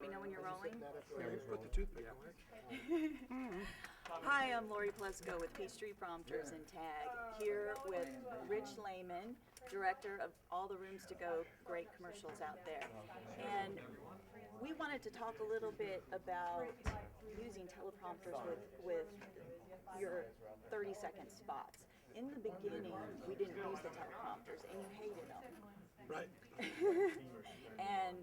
me know when you're rolling. Put the toothpick away. Hi, I'm Lori Plesko with Teleprompters and Tag, here with Rich Lehman, director of All the Rooms to Go great commercials out there. And we wanted to talk a little bit about using teleprompters with your 30-second spots. In the beginning, we didn't use the teleprompters, and you hated them. Right. And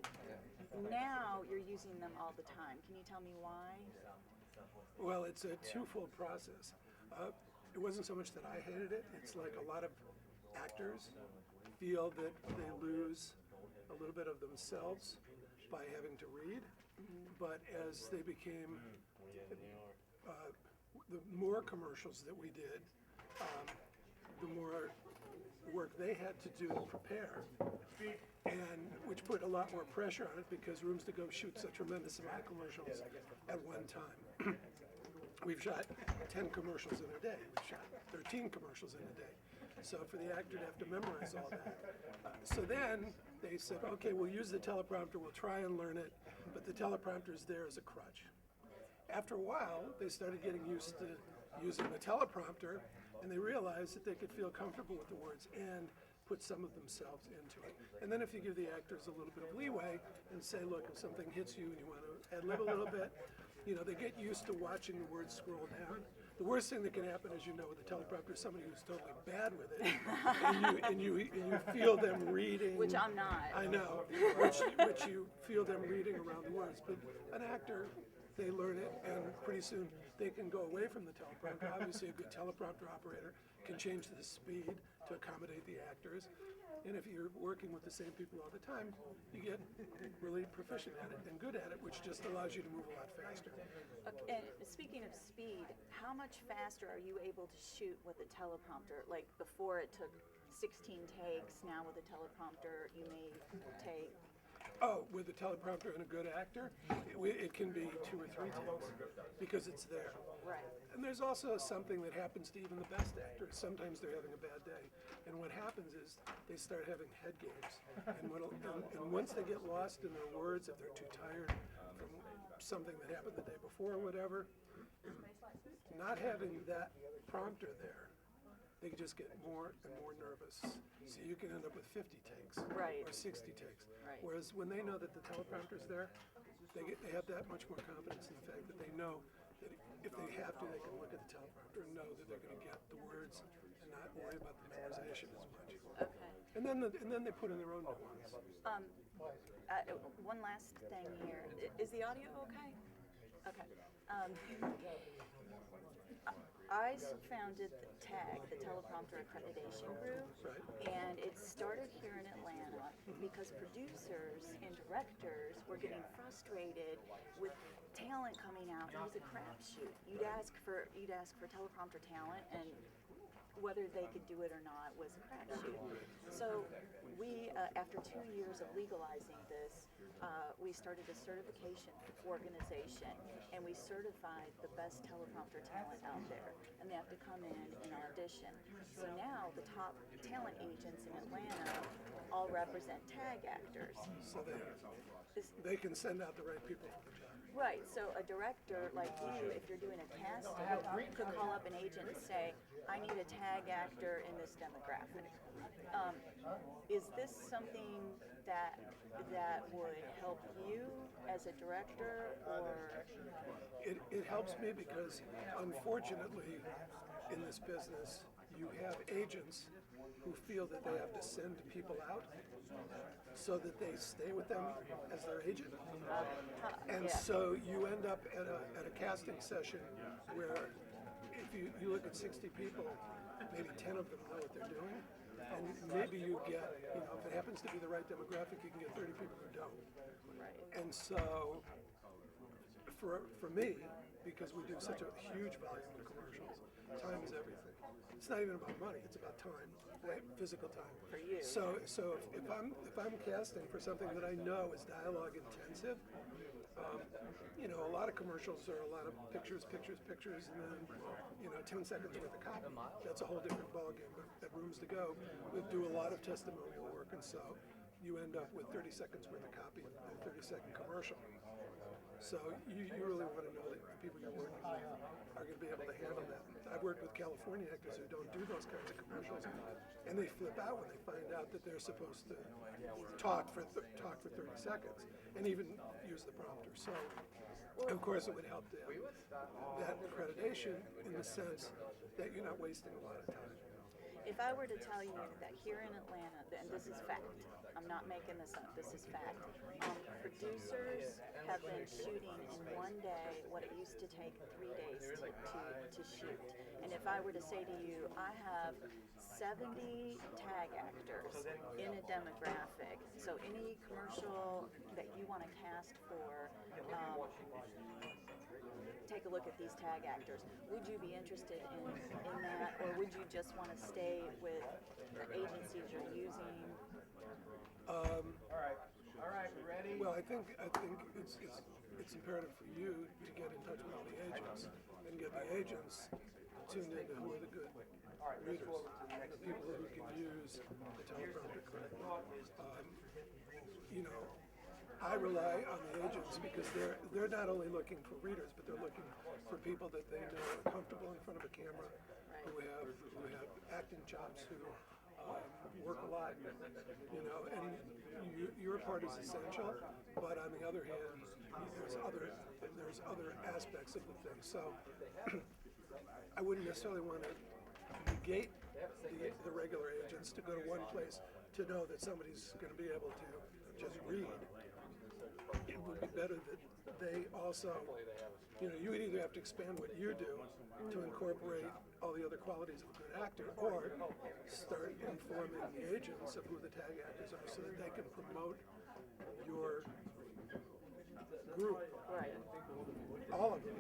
now you're using them all the time. Can you tell me why? Well, it's a twofold process. It wasn't so much that I hated it. It's like a lot of actors feel that they lose a little bit of themselves by having to read. But as they became, the more commercials that we did, the more work they had to do to prepare, and which put a lot more pressure on it because Rooms to Go shoots a tremendous amount of commercials at one time. We've shot 10 commercials in a day. We've shot 13 commercials in a day. So for the actor to have to memorize all that. So then they said, okay, we'll use the teleprompter, we'll try and learn it, but the teleprompter's there as a crutch. After a while, they started getting used to using the teleprompter, and they realized that they could feel comfortable with the words and put some of themselves into it. And then if you give the actors a little bit of leeway and say, look, if something hits you and you want to ad-lib a little bit, you know, they get used to watching the words scroll down. The worst thing that can happen, as you know, with the teleprompter is somebody who's totally bad with it, and you feel them reading. Which I'm not. I know, which you feel them reading around the words. But an actor, they learn it, and pretty soon they can go away from the teleprompter. Obviously, a good teleprompter operator can change the speed to accommodate the actors. And if you're working with the same people all the time, you get really proficient at it and good at it, which just allows you to move a lot faster. Okay, and speaking of speed, how much faster are you able to shoot with a teleprompter? Like before it took 16 takes, now with a teleprompter you may take... Oh, with a teleprompter and a good actor, it can be 2 or 3 takes because it's there. Right. And there's also something that happens to even the best actors. Sometimes they're having a bad day. And what happens is they start having head games. And once they get lost in their words, if they're too tired from something that happened the day before or whatever, not having that prompter there, they just get more and more nervous. So you can end up with 50 takes Right. or 60 takes. Right. Whereas when they know that the teleprompter's there, they have that much more confidence in the fact that they know that if they have to, they can look at the teleprompter and know that they're going to get the words and not worry about the memorization as much. Okay. And then they put in their own nuance. One last thing here. Is the audio okay? Okay. I founded the TAG, the Teleprompter Accreditation Group, Right. and it started here in Atlanta because producers and directors were getting frustrated with talent coming out. It was a crapshoot. You'd ask for teleprompter talent, and whether they could do it or not was a crapshoot. So we, after 2 years of legalizing this, we started a certification organization, and we certified the best teleprompter talent out there, and they have to come in and audition. So now the top talent agents in Atlanta all represent TAG actors. So they can send out the right people for the job. Right, so a director like you, if you're doing a casting, could call up an agent and say, I need a TAG actor in this demographic. Is this something that would help you as a director, or? It helps me because, unfortunately, in this business, you have agents who feel that they have to send people out so that they stay with them as their agent. And so you end up at a casting session where if you look at 60 people, maybe 10 of them know what they're doing. And maybe you get, if it happens to be the right demographic, you can get 30 people who don't. And so for me, because we do such a huge volume of commercials, time is everything. It's not even about money; it's about time, right? Physical time. For you. So if I'm casting for something that I know is dialogue intensive, a lot of commercials are a lot of pictures, and then 10 seconds worth of copy. That's a whole different ballgame. But at Rooms to Go, we do a lot of testimonial work, and so you end up with 30 seconds worth of copy and a 30-second commercial. So you really want to know that the people you're working with are going to be able to handle that. I've worked with California actors who don't do those kinds of commercials, and they flip out when they find out that they're supposed to talk for 30 seconds and even use the prompter. So, of course, it would help to have that accreditation in the sense that you're not wasting a lot of time. If I were to tell you that here in Atlanta, and this is fact, I'm not making this up, this is fact, producers have been shooting in one day what it used to take 3 days to shoot. And if I were to say to you, I have 70 tag actors in a demographic, so any commercial that you want to cast for, take a look at these tag actors. Would you be interested in that, or would you just want to stay with the agencies you're using? All right, ready? Well, I think it's imperative for you to get in touch with all the agents and get the agents tuned into who are the good readers, the people who can use the teleprompter correctly. I rely on the agents because they're not only looking for readers, but they're looking for people that they know are comfortable in front of a camera, who have acting chops, who work a lot, and your part is essential, but on the other hand, there's other aspects of the thing. So I wouldn't necessarily want to negate the regular agents to go to one place to know that somebody's going to be able to just read. It would be better that they also, you would either have to expand what you do to incorporate all the other qualities of a good actor, or start informing the agents of who the tag actors are so that they can promote your group. Right. All of them.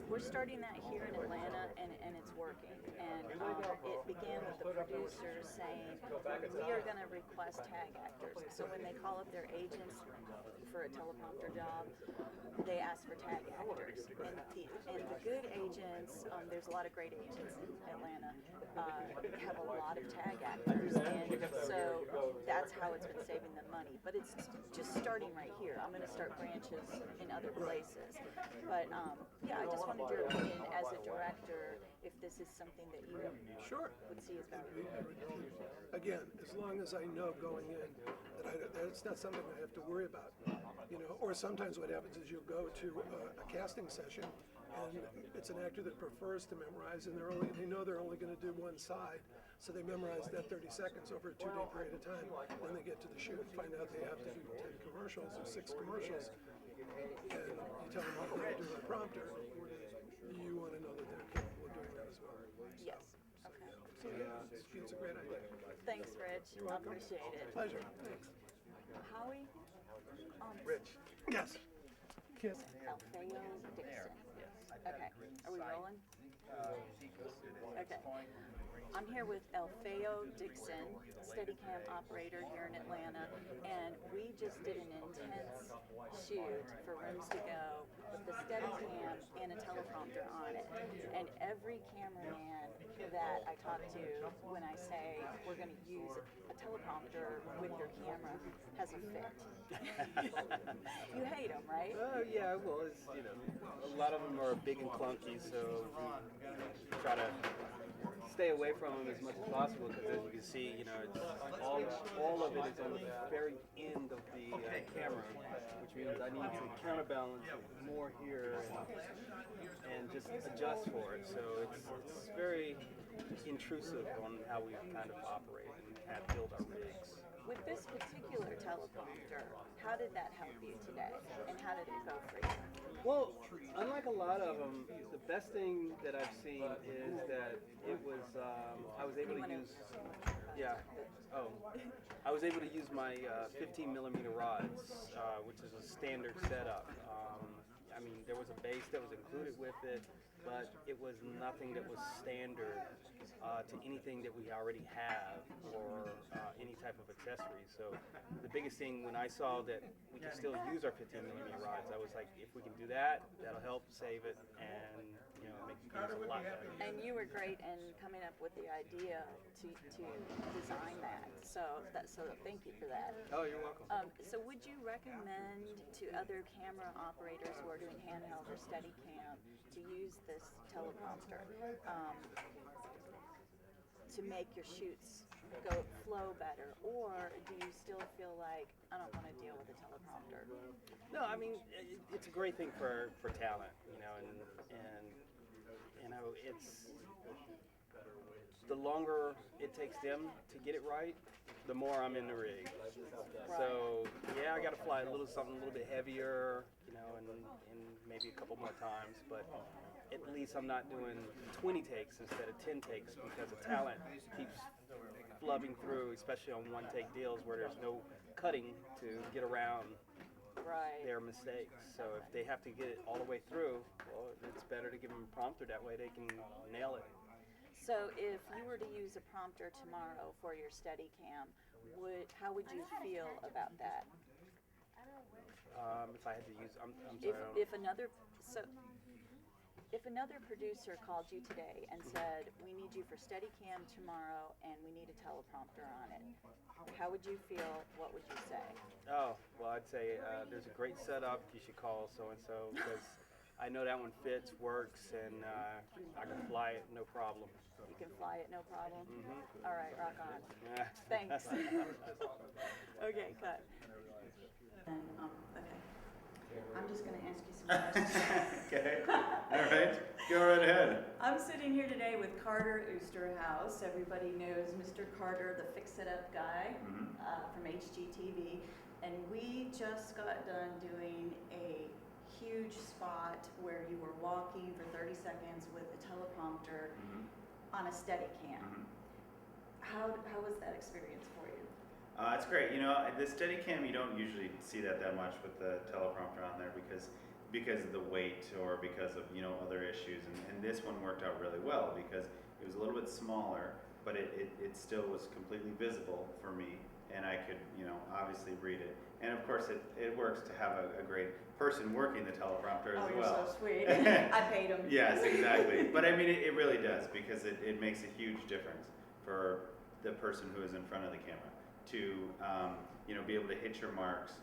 We're starting that here in Atlanta, and it's working. And it began with the producers saying, we are going to request tag actors. So when they call up their agents for a teleprompter job, they ask for tag actors. And the good agents, there's a lot of great agents in Atlanta, have a lot of tag actors. And so that's how it's been saving them money. But it's just starting right here. I'm going to start branches in other places. But yeah, I just wanted your opinion as a director, if this is something that you would see as valuable. Again, as long as I know going in that it's not something I have to worry about, or sometimes what happens is you'll go to a casting session and it's an actor that prefers to memorize, and they know they're only going to do one side, so they memorize that 30 seconds over a 2-day period of time. Then they get to the shoot and find out they have to do 10 commercials or 6 commercials, and you tell them how to do the prompter. You want to know that they're capable of doing that as well. Yes. Okay. So yeah, it's a great idea. Thanks, Rich. I appreciate it. Pleasure. Thanks. Howie? Rich. Yes. Kiss. Alfeo Dixon. Okay. Are we rolling? Okay. I'm here with Alfeo Dixon, Steadicam operator here in Atlanta, and we just did an intense shoot for Rooms to Go with the Steadicam and a teleprompter on it. And every cameraman that I talk to when I say we're going to use a teleprompter with your camera has a fit. You hate them, right? Yeah, well, it's, a lot of them are big and clunky, so try to stay away from them as much as possible, because as you can see, it's all of it is on the very end of the camera, which means I need to counterbalance more here and just adjust for it. So it's very intrusive on how we kind of operate and have built our rigs. With this particular teleprompter, how did that help you today, and how did it go for you? Well, unlike a lot of them, the best thing that I've seen is that it was, I was able to use, I was able to use my 15 millimeter rods, which is a standard setup. I mean, there was a base that was included with it, but it was nothing that was standard to anything that we already have, or any type of accessory. So the biggest thing when I saw that we can still use our 15 millimeter rods, I was like, if we can do that, that'll help save it, and make the games a lot better. And you were great in coming up with the idea to design that. So thank you for that. Oh, you're welcome. So would you recommend to other camera operators who are doing handheld or Steadicam to use this teleprompter to make your shoots flow better, or do you still feel like I don't want to deal with a teleprompter? No, I mean it's a great thing for talent, and it's the longer it takes them to get it right, the more I'm in the rig. So yeah, I got to fly something a little bit heavier, and maybe a couple more times, but at least I'm not doing 20 takes instead of 10 takes because the talent keeps flubbing through, especially on one-take deals where there's no cutting to get around their mistakes. So if they have to get it all the way through, well, it's better to give them a prompter. That way they can nail it. So if you were to use a prompter tomorrow for your Steadicam, how would you feel about that? If I had to use, I'm sorry. If another producer called you today and said, we need you for Steadicam tomorrow and we need a teleprompter on it, how would you feel? What would you say? Oh, well, I'd say there's a great setup. You should call so-and-so because I know that one fits, works, and I can fly it, no problem. You can fly it, no problem? Mm-hmm. All right, rock on. Yeah. Thanks. Okay, cut. Okay. I'm just going to ask you some questions. Okay. All right. Go right ahead. I'm sitting here today with Carter Oosterhouse. Everybody knows Mr. Carter, the fix-it-up guy from HGTV. And we just got done doing a huge spot where you were walking for 30 seconds with a teleprompter on a Steadicam. How was that experience for you? It's great. The Steadicam, you don't usually see that much with the teleprompter on there because of the weight or because of other issues. And this one worked out really well because it was a little bit smaller, but it still was completely visible for me, and I could obviously read it. And of course, it works to have a great person working the teleprompter as well. Oh, you're so sweet. I paid him. Yes, exactly. But I mean, it really does because it makes a huge difference for the person who is in front of the camera to be able to hit your marks,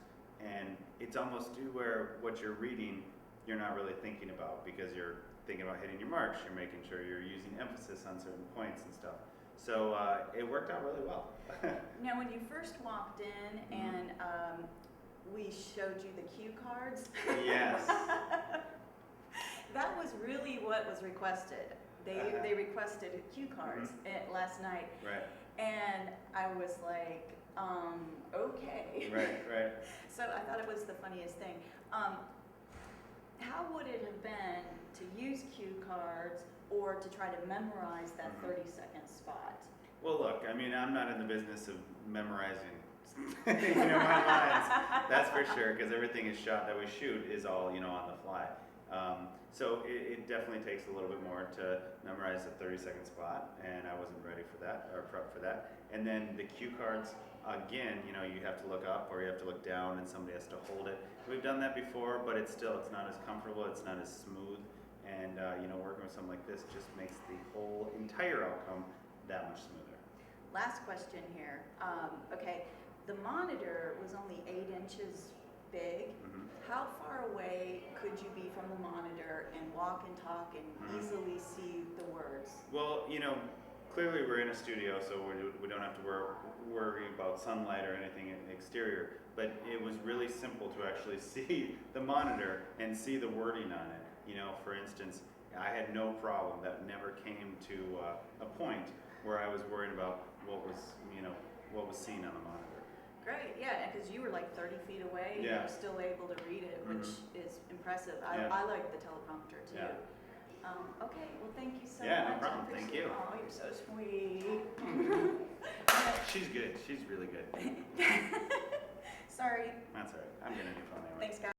and it's almost to where what you're reading you're not really thinking about because you're thinking about hitting your marks. You're making sure you're using emphasis on certain points and stuff. So it worked out really well. Now, when you first walked in and we showed you the cue cards. Yes. That was really what was requested. They requested cue cards last night. Right. And I was like, okay. Right. So I thought it was the funniest thing. How would it have been to use cue cards or to try to memorize that 30-second spot? Well, look, I mean, I'm not in the business of memorizing my lines, that's for sure, because everything is shot that we shoot is all, on the fly. So it definitely takes a little bit more to memorize a 30-second spot, and I wasn't ready for that, or prep for that. And then the cue cards, again, you have to look up or you have to look down and somebody has to hold it. We've done that before, but it's not as comfortable, it's not as smooth, and working with something like this just makes the whole entire outcome that much smoother. Last question here. Okay, the monitor was only 8 inches big. How far away could you be from the monitor and walk and talk and easily see the words? Well, clearly we're in a studio, so we don't have to worry about sunlight or anything exterior, but it was really simple to actually see the monitor and see the wording on it. For instance, I had no problem. That never came to a point where I was worried about what was seen on the monitor. Great, yeah, because you were like 30 feet away, and you were still able to read it, which is impressive. I like the teleprompter too. Yeah. Okay, well, thank you so much. Yeah, no problem. Thank you. Oh, you're so sweet. She's good. She's really good. Sorry. That's all right. I'm gonna do fun anyway. Thanks, guys.